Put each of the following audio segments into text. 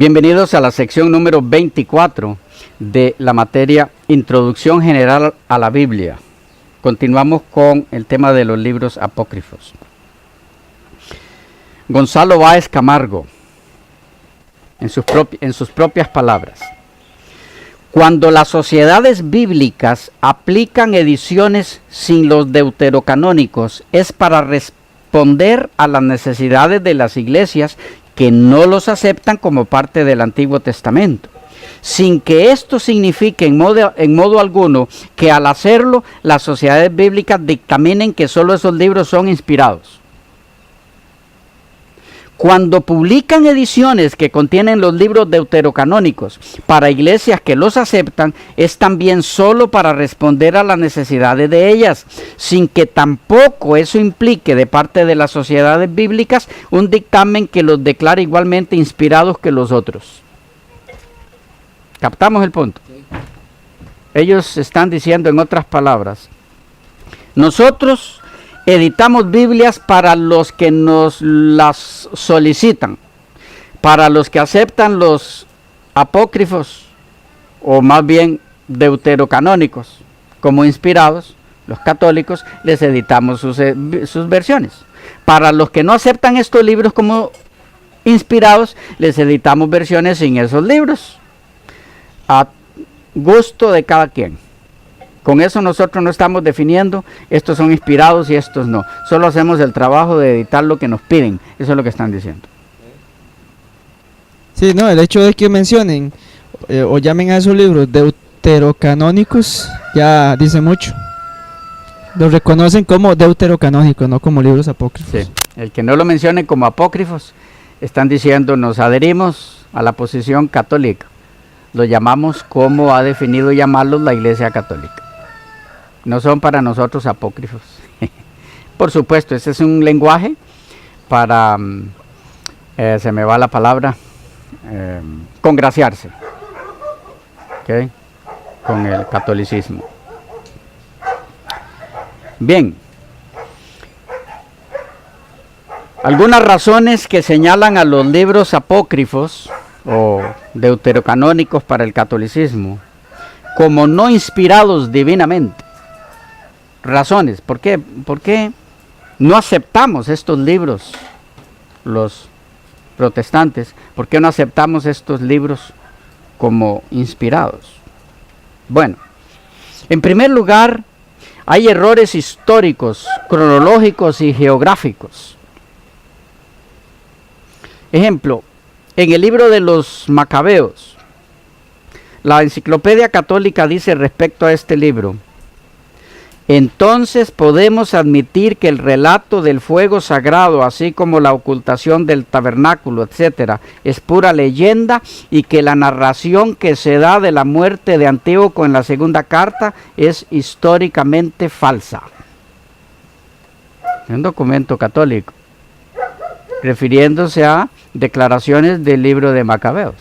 Bienvenidos a la sección número 24 de la materia Introducción General a la Biblia. Continuamos con el tema de los libros apócrifos. Gonzalo Báez Camargo, en sus propias palabras: cuando las sociedades bíblicas aplican ediciones sin los deuterocanónicos, es para responder a las necesidades de las iglesias que no los aceptan como parte del Antiguo Testamento, sin que esto signifique en modo alguno que al hacerlo las sociedades bíblicas dictaminen que solo esos libros son inspirados. Cuando publican ediciones que contienen los libros deuterocanónicos para iglesias que los aceptan, es también solo para responder a las necesidades de ellas, sin que tampoco eso implique de parte de las sociedades bíblicas un dictamen que los declare igualmente inspirados que los otros. ¿Captamos el punto? Ellos están diciendo, en otras palabras, nosotros editamos Biblias para los que nos las solicitan, para los que aceptan los apócrifos, o más bien deuterocanónicos, como inspirados. Los católicos les editamos sus versiones. Para los que no aceptan estos libros como inspirados, les editamos versiones sin esos libros, a gusto de cada quien. Con eso nosotros no estamos definiendo, estos son inspirados y estos no. Solo hacemos el trabajo de editar lo que nos piden. Eso es lo que están diciendo. Sí, no, el hecho de que mencionen o llamen a esos libros deuterocanónicos ya dice mucho. Los reconocen como deuterocanónicos, no como libros apócrifos. Sí, el que no lo mencione como apócrifos, están diciendo, nos adherimos a la posición católica. Lo llamamos como ha definido llamarlos la Iglesia Católica. No son para nosotros apócrifos. Por supuesto, ese es un lenguaje para, se me va la palabra, congraciarse, ¿okay?, con el catolicismo. Bien. Algunas razones que señalan a los libros apócrifos o deuterocanónicos para el catolicismo como no inspirados divinamente. Razones, ¿por qué no aceptamos estos libros los protestantes? ¿Por qué no aceptamos estos libros como inspirados? Bueno, en primer lugar, hay errores históricos, cronológicos y geográficos. Ejemplo, en el libro de los Macabeos, la Enciclopedia Católica dice respecto a este libro: entonces podemos admitir que el relato del fuego sagrado, así como la ocultación del tabernáculo, etc., es pura leyenda, y que la narración que se da de la muerte de Antíoco en la segunda carta es históricamente falsa. Un documento católico, refiriéndose a declaraciones del libro de Macabeos.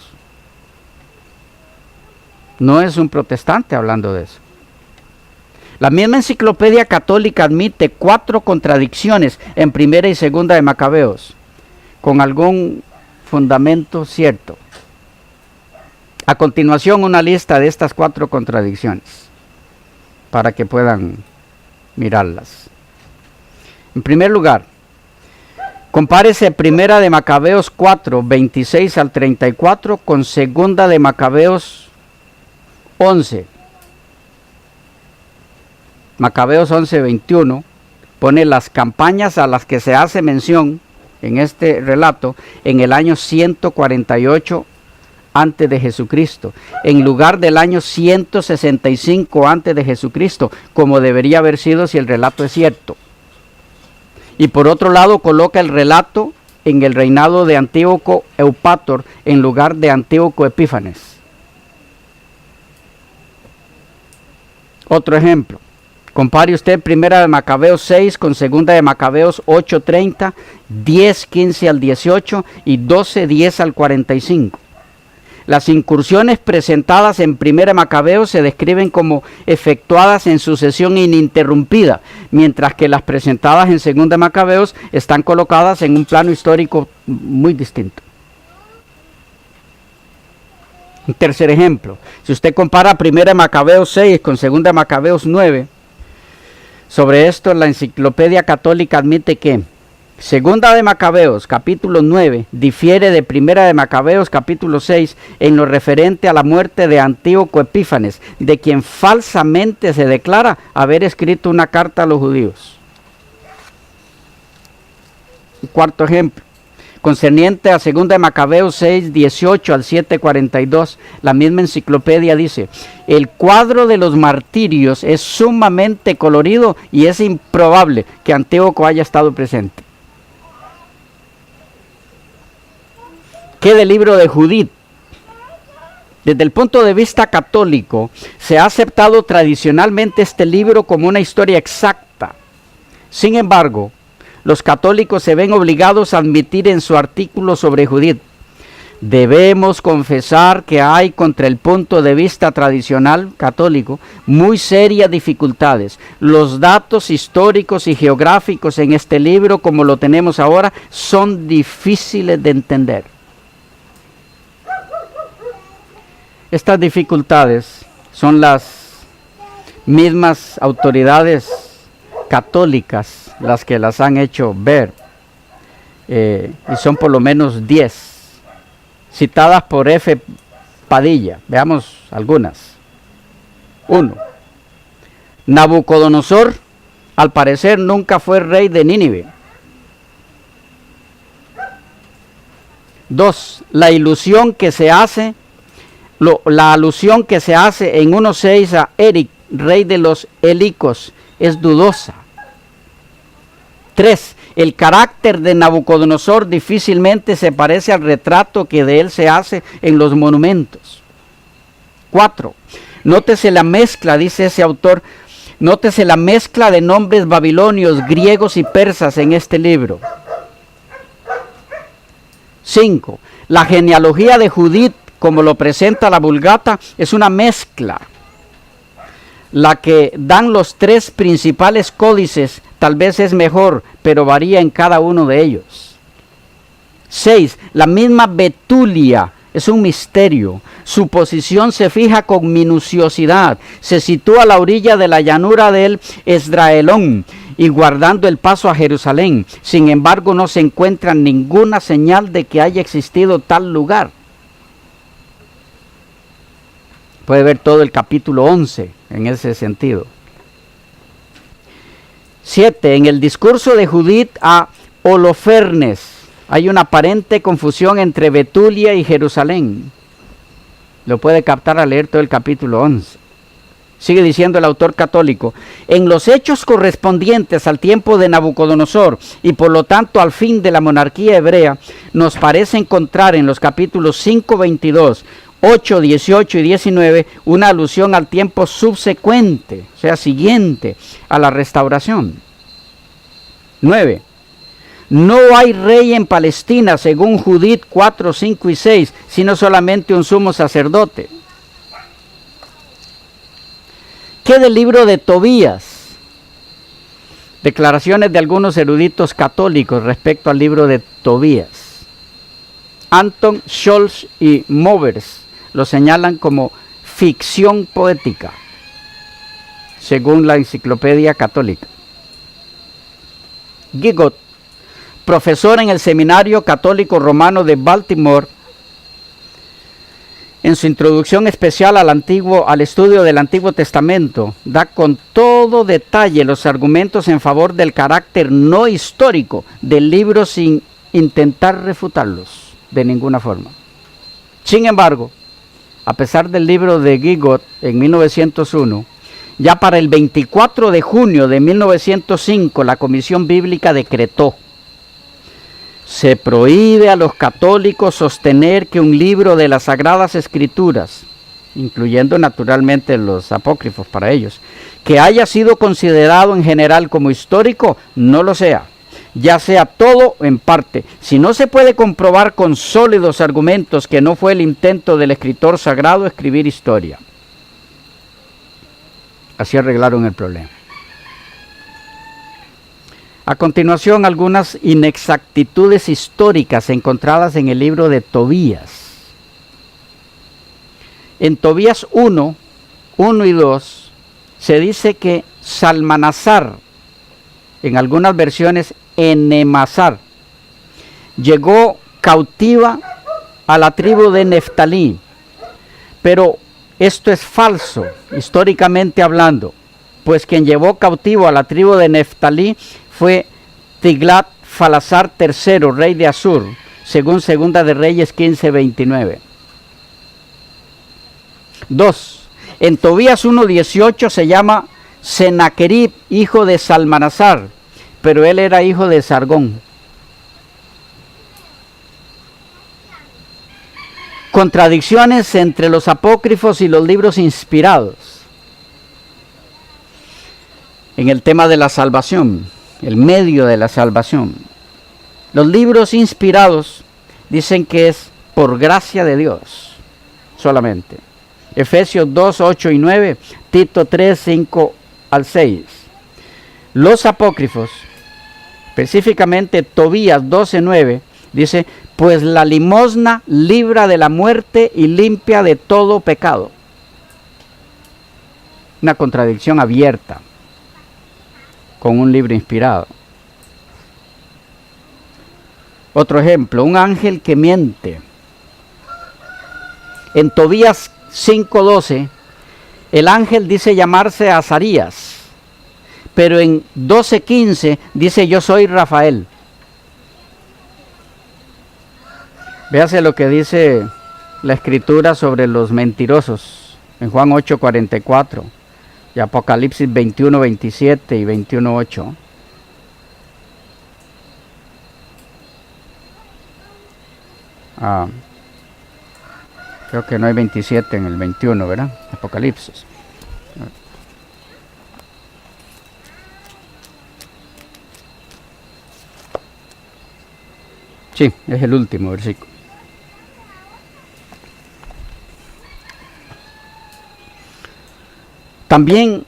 No es un protestante hablando de eso. La misma Enciclopedia Católica admite 4 contradicciones en primera y segunda de Macabeos, con algún fundamento cierto. A continuación, una lista de estas 4 contradicciones, para que puedan mirarlas. En primer lugar, compárese primera de Macabeos 4, 26 al 34 con segunda de Macabeos 11. Macabeos 11, 21 pone las campañas a las que se hace mención en este relato en el año 148 antes de Jesucristo, en lugar del año 165 antes de Jesucristo, como debería haber sido si el relato es cierto. Y por otro lado coloca el relato en el reinado de Antíoco Eupator en lugar de Antíoco Epífanes. Otro ejemplo, compare usted primera de Macabeos 6 con segunda de Macabeos 8:30, 10:15 al 18 y 12:10 al 45. Las incursiones presentadas en primera Macabeos se describen como efectuadas en sucesión ininterrumpida, mientras que las presentadas en segunda Macabeos están colocadas en un plano histórico muy distinto. Un tercer ejemplo, si usted compara 1 Macabeos 6 con 2 Macabeos 9, sobre esto la Enciclopedia Católica admite que 2 de Macabeos capítulo 9 difiere de 1 de Macabeos capítulo 6 en lo referente a la muerte de Antíoco Epífanes, de quien falsamente se declara haber escrito una carta a los judíos. Un cuarto ejemplo, concerniente a 2 de Macabeos 6, 18 al 7, 42, la misma enciclopedia dice: el cuadro de los martirios es sumamente colorido y es improbable que Antíoco haya estado presente. ¿Qué del libro de Judith? Desde el punto de vista católico, se ha aceptado tradicionalmente este libro como una historia exacta. Sin embargo, los católicos se ven obligados a admitir en su artículo sobre Judith: debemos confesar que hay, contra el punto de vista tradicional católico, muy serias dificultades. Los datos históricos y geográficos en este libro, como lo tenemos ahora, son difíciles de entender. Estas dificultades son las mismas autoridades católicas las que las han hecho ver, y son por lo menos 10, citadas por F. Padilla. Veamos algunas. 1. Nabucodonosor, al parecer, nunca fue rey de Nínive. 2. La alusión que se hace en 1.6 a Eric, rey de los Helicos, es dudosa. 3. El carácter de Nabucodonosor difícilmente se parece al retrato que de él se hace en los monumentos. 4. Nótese la mezcla, dice ese autor, nótese la mezcla de nombres babilonios, griegos y persas en este libro. 5. La genealogía de Judith, como lo presenta la Vulgata, es una mezcla. La que dan los 3 principales códices tal vez es mejor, pero varía en cada uno de ellos. 6. La misma Betulia es un misterio. Su posición se fija con minuciosidad. Se sitúa a la orilla de la llanura del Esdraelón y guardando el paso a Jerusalén. Sin embargo, no se encuentra ninguna señal de que haya existido tal lugar. Puede ver todo el capítulo 11 en ese sentido. 7. En el discurso de Judith a Holofernes hay una aparente confusión entre Betulia y Jerusalén. Lo puede captar al leer todo el capítulo 11. Sigue diciendo el autor católico: en los hechos correspondientes al tiempo de Nabucodonosor y por lo tanto al fin de la monarquía hebrea, nos parece encontrar en los capítulos 5, 22, 8, 18 y 19 una alusión al tiempo subsecuente, o sea, siguiente a la restauración. 9. No hay rey en Palestina, según Judith 4, 5 y 6, sino solamente un sumo sacerdote. ¿Qué del libro de Tobías? Declaraciones de algunos eruditos católicos respecto al libro de Tobías. Anton Scholz y Movers lo señalan como ficción poética, según la Enciclopedia Católica. Gigot, profesor en el Seminario Católico Romano de Baltimore, en su introducción especial al estudio del Antiguo Testamento, da con todo detalle los argumentos en favor del carácter no histórico del libro sin intentar refutarlos de ninguna forma. Sin embargo, a pesar del libro de Gigot en 1901, ya para el 24 de junio de 1905 la Comisión Bíblica decretó: se prohíbe a los católicos sostener que un libro de las Sagradas Escrituras, incluyendo naturalmente los apócrifos para ellos, que haya sido considerado en general como histórico, no lo sea, ya sea todo o en parte, si no se puede comprobar con sólidos argumentos que no fue el intento del escritor sagrado escribir historia. Así arreglaron el problema. A continuación, algunas inexactitudes históricas encontradas en el libro de Tobías. En Tobías 1 y 2, se dice que Salmanasar, en algunas versiones Enemazar, llegó cautiva a la tribu de Neftalí, pero esto es falso, históricamente hablando, pues quien llevó cautivo a la tribu de Neftalí fue Tiglat-Falazar III, rey de Asur, según Segunda de Reyes 15:29. 2. En Tobías 1:18 se llama Senaquerib, hijo de Salmanasar, pero él era hijo de Sargón. Contradicciones entre los apócrifos y los libros inspirados en el tema de la salvación, el medio de la salvación. Los libros inspirados dicen que es por gracia de Dios solamente. Efesios 2, 8 y 9, Tito 3, 5 al 6. Los apócrifos, específicamente Tobías 12, 9, dice, pues la limosna libra de la muerte y limpia de todo pecado. Una contradicción abierta con un libro inspirado. Otro ejemplo, un ángel que miente. En Tobías 5:12, el ángel dice llamarse Azarías, pero en 12:15 dice yo soy Rafael. Véase lo que dice la escritura sobre los mentirosos en Juan 8:44 y Apocalipsis 21:27 y 21:8. Creo que no hay 27 en el 21, ¿verdad? Apocalipsis. Sí, es el último versículo. También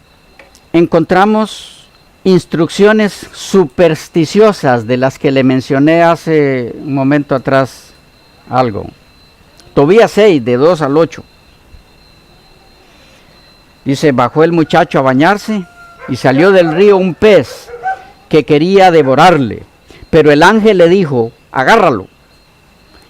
encontramos instrucciones supersticiosas de las que le mencioné hace un momento atrás algo. Tobías 6, de 2 al 8. Dice, bajó el muchacho a bañarse y salió del río un pez que quería devorarle. Pero el ángel le dijo, agárralo.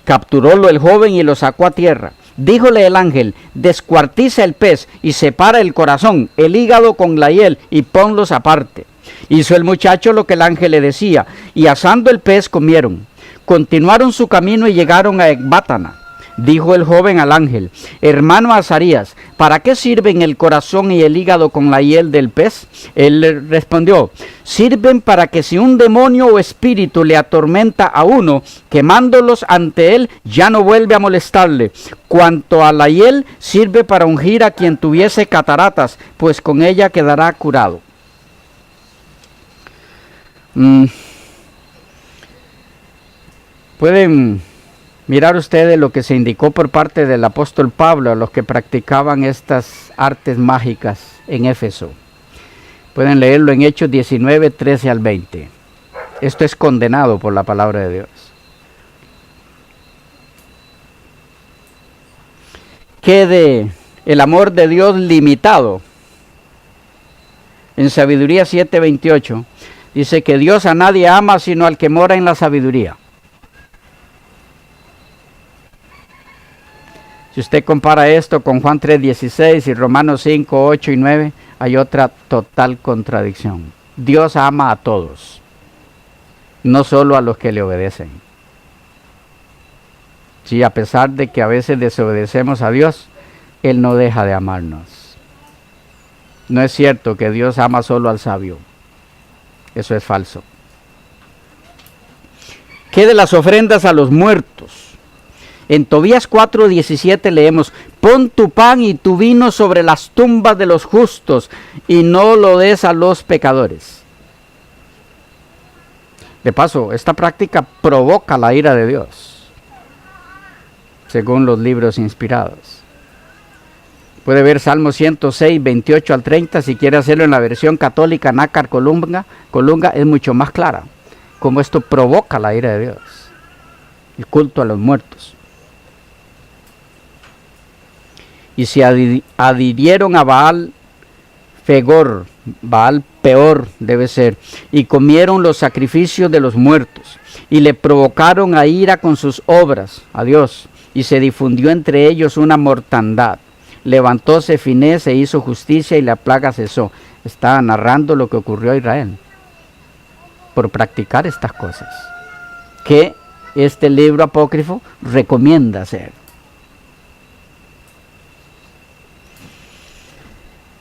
Capturólo el joven y lo sacó a tierra. Díjole el ángel, descuartiza el pez y separa el corazón, el hígado con la hiel y ponlos aparte. Hizo el muchacho lo que el ángel le decía, y asando el pez comieron. Continuaron su camino y llegaron a Ecbátana. Dijo el joven al ángel, hermano Azarías, ¿para qué sirven el corazón y el hígado con la hiel del pez? Él le respondió, sirven para que si un demonio o espíritu le atormenta a uno, quemándolos ante él, ya no vuelve a molestarle. Cuanto a la hiel, sirve para ungir a quien tuviese cataratas, pues con ella quedará curado. Pueden mirar ustedes lo que se indicó por parte del apóstol Pablo a los que practicaban estas artes mágicas en Éfeso. Pueden leerlo en Hechos 19, 13 al 20. Esto es condenado por la palabra de Dios. Quede el amor de Dios limitado. En Sabiduría 7:28 dice que Dios a nadie ama sino al que mora en la sabiduría. Si usted compara esto con Juan 3:16 y Romanos 5, 8 y 9, hay otra total contradicción. Dios ama a todos, no solo a los que le obedecen. Sí, a pesar de que a veces desobedecemos a Dios, Él no deja de amarnos. No es cierto que Dios ama solo al sabio. Eso es falso. ¿Qué de las ofrendas a los muertos? En Tobías 4:17 leemos, pon tu pan y tu vino sobre las tumbas de los justos y no lo des a los pecadores. De paso, esta práctica provoca la ira de Dios, según los libros inspirados. Puede ver Salmo 106, 28 al 30, si quiere hacerlo en la versión católica Nácar Colunga, es mucho más clara, cómo esto provoca la ira de Dios, el culto a los muertos. y se adhirieron a Baal Fegor, Baal peor debe ser, y comieron los sacrificios de los muertos, y le provocaron a ira con sus obras, a Dios, y se difundió entre ellos una mortandad. Levantóse Finés e hizo justicia y la plaga cesó. Está narrando lo que ocurrió a Israel por practicar estas cosas que este libro apócrifo recomienda hacer.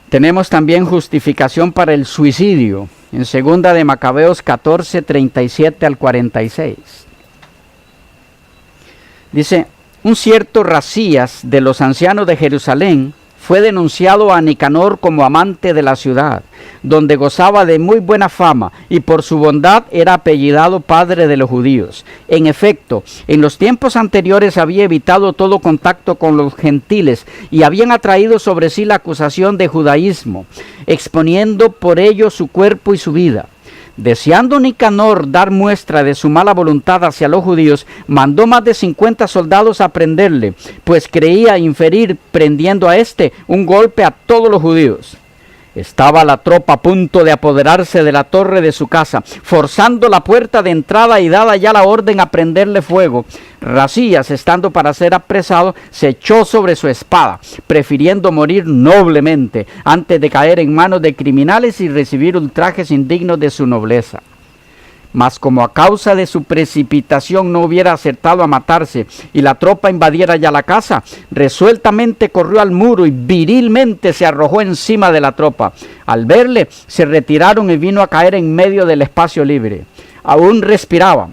Tenemos también justificación para el suicidio en 2 de Macabeos 14, 37 al 46. Dice: un cierto Racías de los ancianos de Jerusalén fue denunciado a Nicanor como amante de la ciudad, donde gozaba de muy buena fama, y por su bondad era apellidado padre de los judíos. En efecto, en los tiempos anteriores había evitado todo contacto con los gentiles, y habían atraído sobre sí la acusación de judaísmo, exponiendo por ello su cuerpo y su vida. Deseando Nicanor dar muestra de su mala voluntad hacia los judíos, mandó más de 50 soldados a prenderle, pues creía inferir, prendiendo a éste, un golpe a todos los judíos. Estaba la tropa a punto de apoderarse de la torre de su casa, forzando la puerta de entrada y dada ya la orden a prenderle fuego. Racías, estando para ser apresado, se echó sobre su espada, prefiriendo morir noblemente antes de caer en manos de criminales y recibir ultrajes indignos de su nobleza. Mas como a causa de su precipitación no hubiera acertado a matarse y la tropa invadiera ya la casa, resueltamente corrió al muro y virilmente se arrojó encima de la tropa. Al verle, se retiraron y vino a caer en medio del espacio libre. Aún respiraba,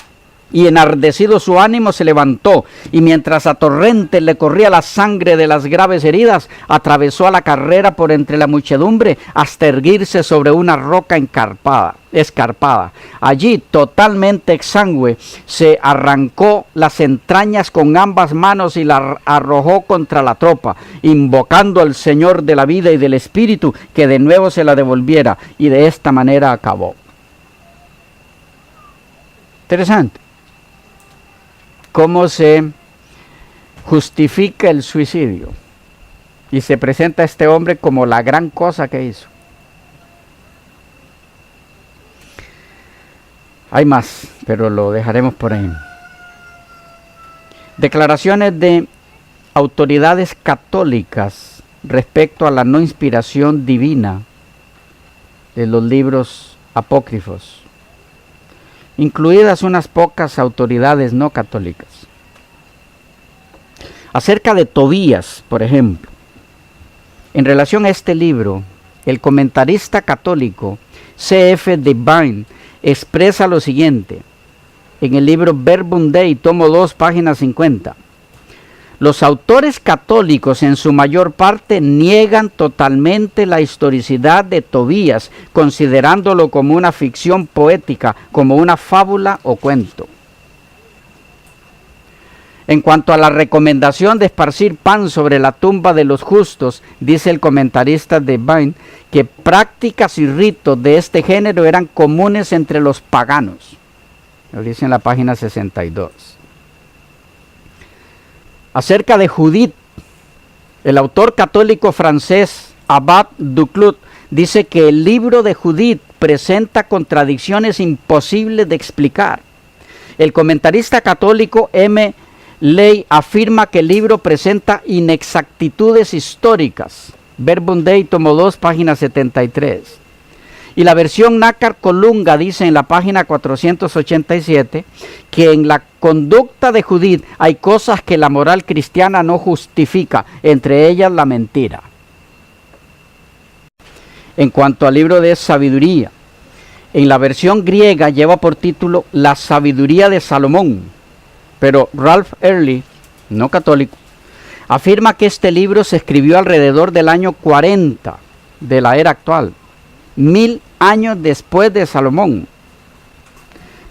y enardecido su ánimo se levantó, y mientras a torrentes le corría la sangre de las graves heridas, atravesó a la carrera por entre la muchedumbre hasta erguirse sobre una roca escarpada. Allí, totalmente exangüe, se arrancó las entrañas con ambas manos y la arrojó contra la tropa, invocando al Señor de la vida y del espíritu que de nuevo se la devolviera, y de esta manera acabó. Interesante cómo se justifica el suicidio y se presenta a este hombre como la gran cosa que hizo. Hay más, pero lo dejaremos por ahí. Declaraciones de autoridades católicas respecto a la no inspiración divina de los libros apócrifos, incluidas unas pocas autoridades no católicas. Acerca de Tobías, por ejemplo, en relación a este libro, el comentarista católico C.F. Devine expresa lo siguiente en el libro Verbum Dei, tomo 2, página 50. Los autores católicos en su mayor parte niegan totalmente la historicidad de Tobías, considerándolo como una ficción poética, como una fábula o cuento. En cuanto a la recomendación de esparcir pan sobre la tumba de los justos, dice el comentarista Devine que prácticas y ritos de este género eran comunes entre los paganos. Lo dice en la página 62. Acerca de Judith, el autor católico francés Abad Duclos dice que el libro de Judith presenta contradicciones imposibles de explicar. El comentarista católico M. Ley afirma que el libro presenta inexactitudes históricas. Verbum Dei, tomo 2, página 73. Y la versión Nácar Colunga dice en la página 487 que en la conducta de Judith hay cosas que la moral cristiana no justifica, entre ellas la mentira. En cuanto al libro de sabiduría, en la versión griega lleva por título La sabiduría de Salomón, pero Ralph Early, no católico, afirma que este libro se escribió alrededor del año 40 de la era actual, 1000 años después de Salomón.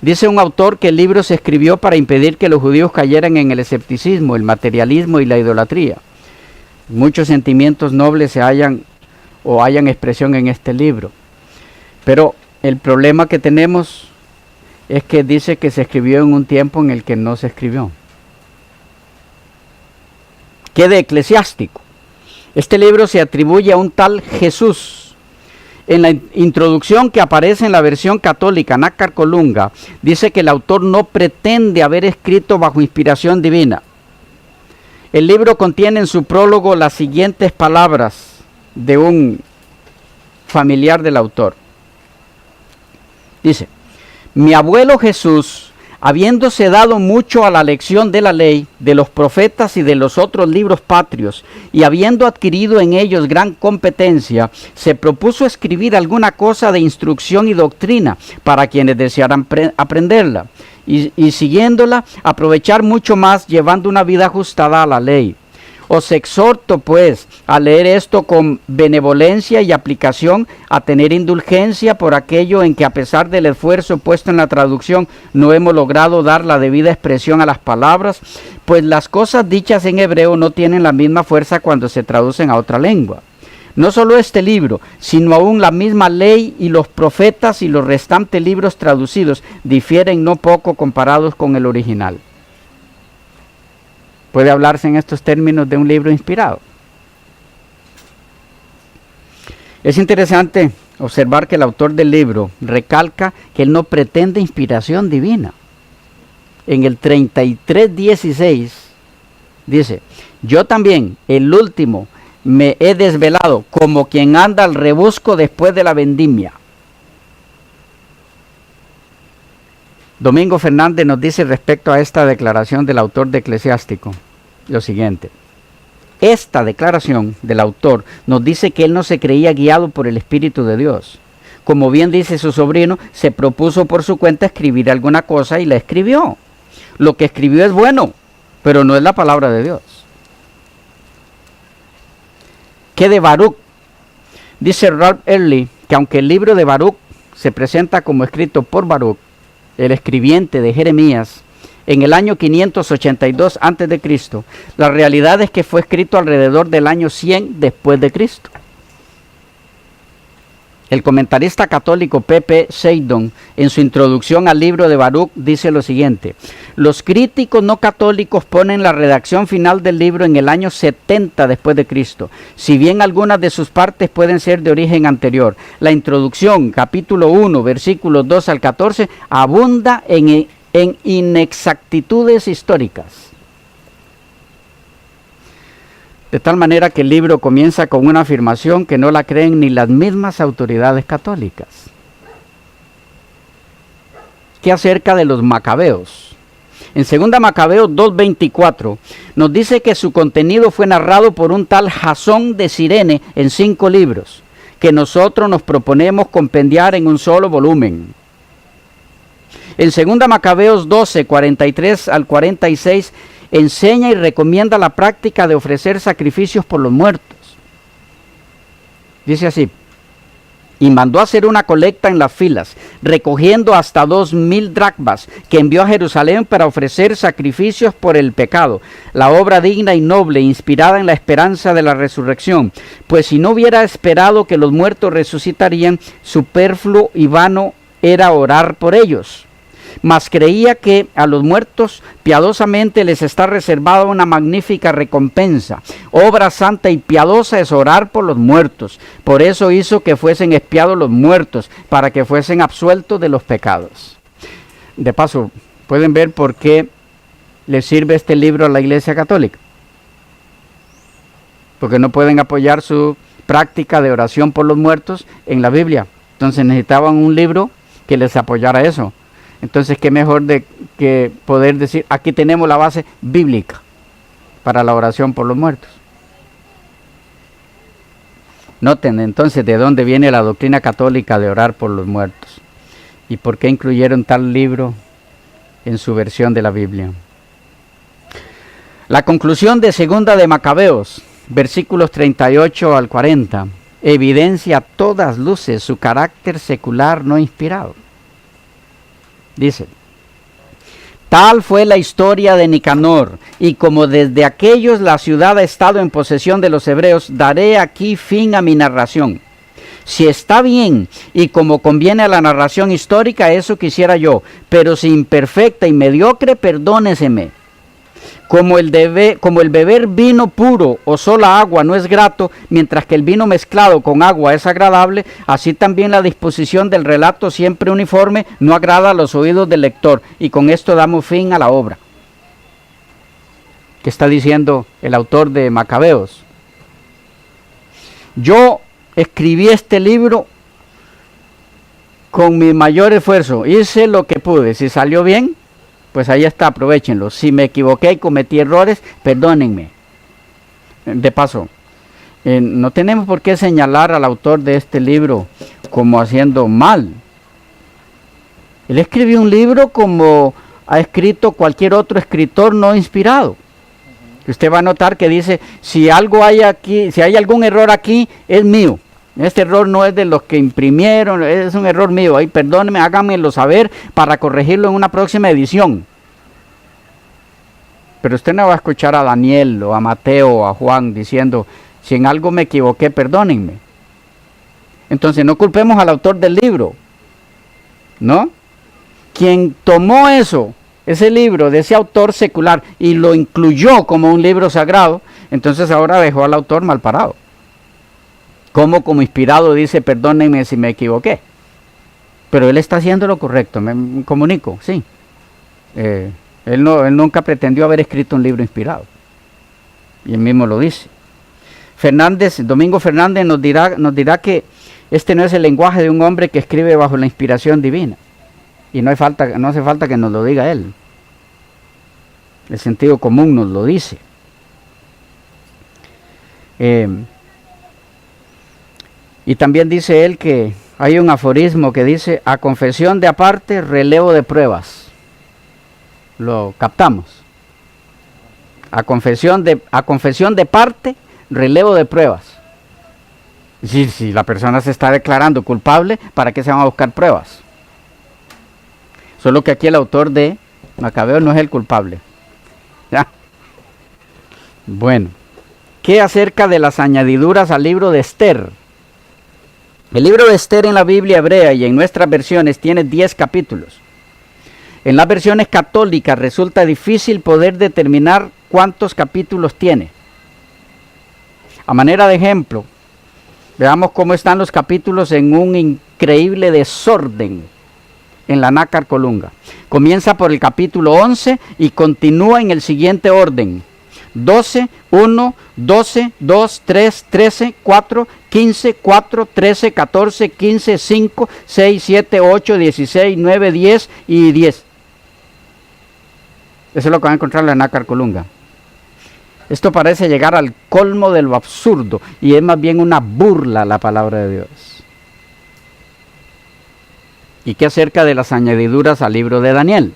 Dice un autor que el libro se escribió para impedir que los judíos cayeran en el escepticismo, el materialismo y la idolatría. Muchos sentimientos nobles se hallan expresión en este libro. Pero el problema que tenemos es que dice que se escribió en un tiempo en el que no se escribió. ¿Qué de Eclesiástico? Este libro se atribuye a un tal Jesús. En la introducción que aparece en la versión católica, Nácar Colunga, dice que el autor no pretende haber escrito bajo inspiración divina. El libro contiene en su prólogo las siguientes palabras de un familiar del autor. Dice: mi abuelo Jesús, habiéndose dado mucho a la lección de la ley, de los profetas y de los otros libros patrios, y habiendo adquirido en ellos gran competencia, se propuso escribir alguna cosa de instrucción y doctrina para quienes desearan aprenderla, y siguiéndola, aprovechar mucho más, llevando una vida ajustada a la ley. Os exhorto, pues, a leer esto con benevolencia y aplicación, a tener indulgencia por aquello en que, a pesar del esfuerzo puesto en la traducción, no hemos logrado dar la debida expresión a las palabras, pues las cosas dichas en hebreo no tienen la misma fuerza cuando se traducen a otra lengua. No solo este libro, sino aún la misma ley y los profetas y los restantes libros traducidos difieren no poco comparados con el original. Puede hablarse en estos términos de un libro inspirado. Es interesante observar que el autor del libro recalca que él no pretende inspiración divina. En el 33:16 dice: yo también, el último, me he desvelado como quien anda al rebusco después de la vendimia. Domingo Fernández nos dice respecto a esta declaración del autor de Eclesiástico lo siguiente: esta declaración del autor nos dice que él no se creía guiado por el Espíritu de Dios. Como bien dice su sobrino, se propuso por su cuenta escribir alguna cosa y la escribió. Lo que escribió es bueno, pero no es la palabra de Dios. ¿Qué de Baruch? Dice Ralph Early que aunque el libro de Baruch se presenta como escrito por Baruch, el escribiente de Jeremías, en el año 582 a.C., la realidad es que fue escrito alrededor del año 100 después de Cristo. El comentarista católico P.P. Seidon, en su introducción al libro de Baruch, dice lo siguiente: los críticos no católicos ponen la redacción final del libro en el año 70 después de Cristo, si bien algunas de sus partes pueden ser de origen anterior. La introducción, capítulo 1, versículos 2 al 14, abunda en inexactitudes históricas. De tal manera que el libro comienza con una afirmación que no la creen ni las mismas autoridades católicas. ¿Qué acerca de los macabeos? En 2 Macabeos 2:24 nos dice que su contenido fue narrado por un tal Jasón de Cirene en 5 libros, que nosotros nos proponemos compendiar en un solo volumen. En 2 Macabeos 12, 43 al 46, enseña y recomienda la práctica de ofrecer sacrificios por los muertos. Dice así: y mandó hacer una colecta en las filas, recogiendo hasta 2,000 dracmas, que envió a Jerusalén para ofrecer sacrificios por el pecado, la obra digna y noble, inspirada en la esperanza de la resurrección, pues si no hubiera esperado que los muertos resucitarían, superfluo y vano era orar por ellos. Mas creía que a los muertos piadosamente les está reservada una magnífica recompensa. Obra santa y piadosa es orar por los muertos. Por eso hizo que fuesen expiados los muertos, para que fuesen absueltos de los pecados. De paso, ¿pueden ver por qué le sirve este libro a la Iglesia Católica? Porque no pueden apoyar su práctica de oración por los muertos en la Biblia. Entonces necesitaban un libro que les apoyara eso. Entonces, qué mejor de que poder decir: aquí tenemos la base bíblica para la oración por los muertos. Noten entonces de dónde viene la doctrina católica de orar por los muertos y por qué incluyeron tal libro en su versión de la Biblia. La conclusión de 2 de Macabeos, versículos 38 al 40, evidencia a todas luces su carácter secular no inspirado. Dice: tal fue la historia de Nicanor, y como desde aquellos la ciudad ha estado en posesión de los hebreos, daré aquí fin a mi narración. Si está bien y como conviene a la narración histórica, eso quisiera yo, pero si imperfecta y mediocre, perdóneseme. Como el beber vino puro o sola agua no es grato, mientras que el vino mezclado con agua es agradable, así también la disposición del relato siempre uniforme no agrada a los oídos del lector, y con esto damos fin a la obra. ¿Qué está diciendo el autor de Macabeos? Yo escribí este libro con mi mayor esfuerzo, hice lo que pude, si salió bien, pues ahí está, aprovechenlo. Si me equivoqué y cometí errores, perdónenme. De paso, no tenemos por qué señalar al autor de este libro como haciendo mal. Él escribió un libro como ha escrito cualquier otro escritor no inspirado. Usted va a notar que dice, si algo hay aquí, si hay algún error aquí, es mío. Este error no es de los que imprimieron, es un error mío. Ay, perdónenme, háganmelo saber para corregirlo en una próxima edición. Pero usted no va a escuchar a Daniel o a Mateo o a Juan diciendo, si en algo me equivoqué, perdónenme. Entonces no culpemos al autor del libro, ¿no? Quien tomó ese libro de ese autor secular y lo incluyó como un libro sagrado, entonces ahora dejó al autor mal parado. Como inspirado dice, perdónenme si me equivoqué. Pero él está haciendo lo correcto, me comunico, sí. Él nunca pretendió haber escrito un libro inspirado. Y él mismo lo dice. Domingo Fernández nos dirá que este no es el lenguaje de un hombre que escribe bajo la inspiración divina. Y no hace falta que nos lo diga él. El sentido común nos lo dice. Y también dice él que hay un aforismo que dice, a confesión de aparte, relevo de pruebas. Lo captamos. A confesión de parte, relevo de pruebas. Si la persona se está declarando culpable, ¿para qué se van a buscar pruebas? Solo que aquí el autor de Macabeos no es el culpable. ¿Ya? Bueno, ¿qué acerca de las añadiduras al libro de Esther? El libro de Esther en la Biblia hebrea y en nuestras versiones tiene 10 capítulos. En las versiones católicas resulta difícil poder determinar cuántos capítulos tiene. A manera de ejemplo, veamos cómo están los capítulos en un increíble desorden en la Nácar Colunga. Comienza por el capítulo 11 y continúa en el siguiente orden: 12, 1, 12, 2, 3, 13, 4, 15, 4, 13, 14, 15, 5, 6, 7, 8, 16, 9, 10 y 10. Eso es lo que van a encontrar en la Nácar Colunga. Esto parece llegar al colmo de lo absurdo y es más bien una burla a la palabra de Dios. ¿Y qué acerca de las añadiduras al libro de Daniel?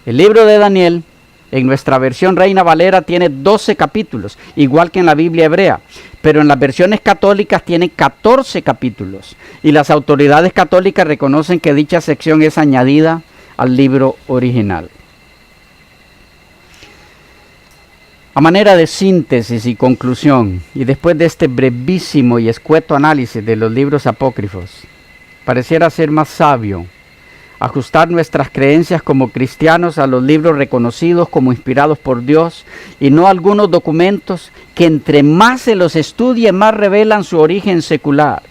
El libro de Daniel, en nuestra versión Reina Valera, tiene 12 capítulos, igual que en la Biblia hebrea, pero en las versiones católicas tiene 14 capítulos, y las autoridades católicas reconocen que dicha sección es añadida al libro original. A manera de síntesis y conclusión, y después de este brevísimo y escueto análisis de los libros apócrifos, pareciera ser más sabio ajustar nuestras creencias como cristianos a los libros reconocidos como inspirados por Dios y no a algunos documentos que entre más se los estudie más revelan su origen secular.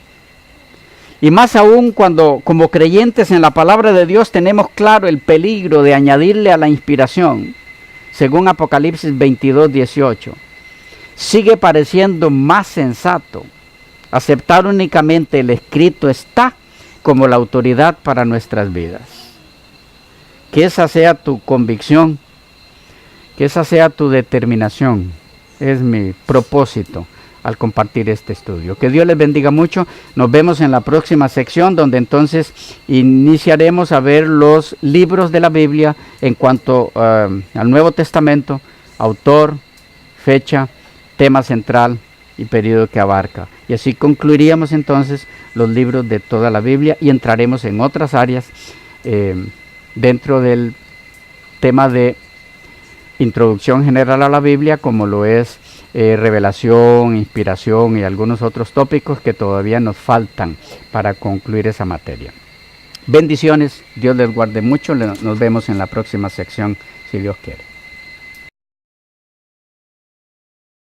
Y más aún cuando como creyentes en la palabra de Dios tenemos claro el peligro de añadirle a la inspiración, según Apocalipsis 22:18. Sigue pareciendo más sensato aceptar únicamente el escrito está como la autoridad para nuestras vidas. Que esa sea tu convicción, que esa sea tu determinación. Es mi propósito al compartir este estudio. Que Dios les bendiga mucho. Nos vemos en la próxima sección, donde entonces iniciaremos a ver los libros de la Biblia en cuanto al Nuevo Testamento, autor, fecha, tema central y periodo que abarca. Y así concluiríamos entonces los libros de toda la Biblia y entraremos en otras áreas dentro del tema de introducción general a la Biblia, como lo es revelación, inspiración y algunos otros tópicos que todavía nos faltan para concluir esa materia. Bendiciones, Dios les guarde mucho, nos vemos en la próxima sección si Dios quiere.